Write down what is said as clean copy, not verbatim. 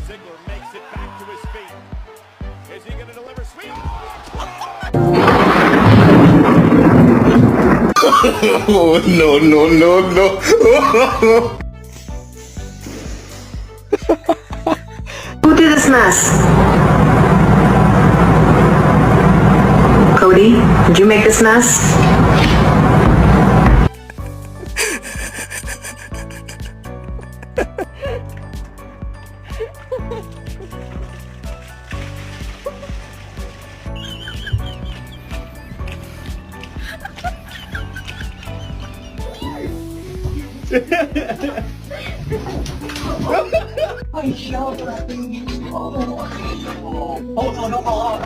Ziggler makes it back to his feet. Is he going to deliver sweet? Oh, no, no, no, no. Who did this mess? Cody, did you make this mess?